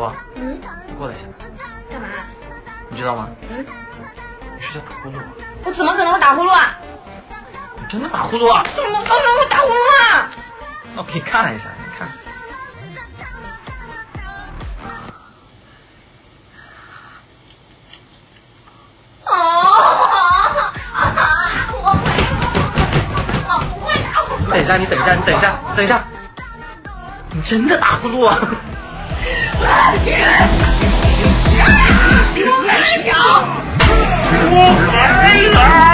罗，嗯，你过来一下。干嘛？你知道吗？嗯，你睡觉打呼噜啊？我怎么可能会打呼噜啊？你真的打呼噜啊？怎么可能会打呼噜啊？那我给你看一下，你看。我不会打呼噜。等一下，你等一下，你真的打呼噜啊？别开玩笑！我来了。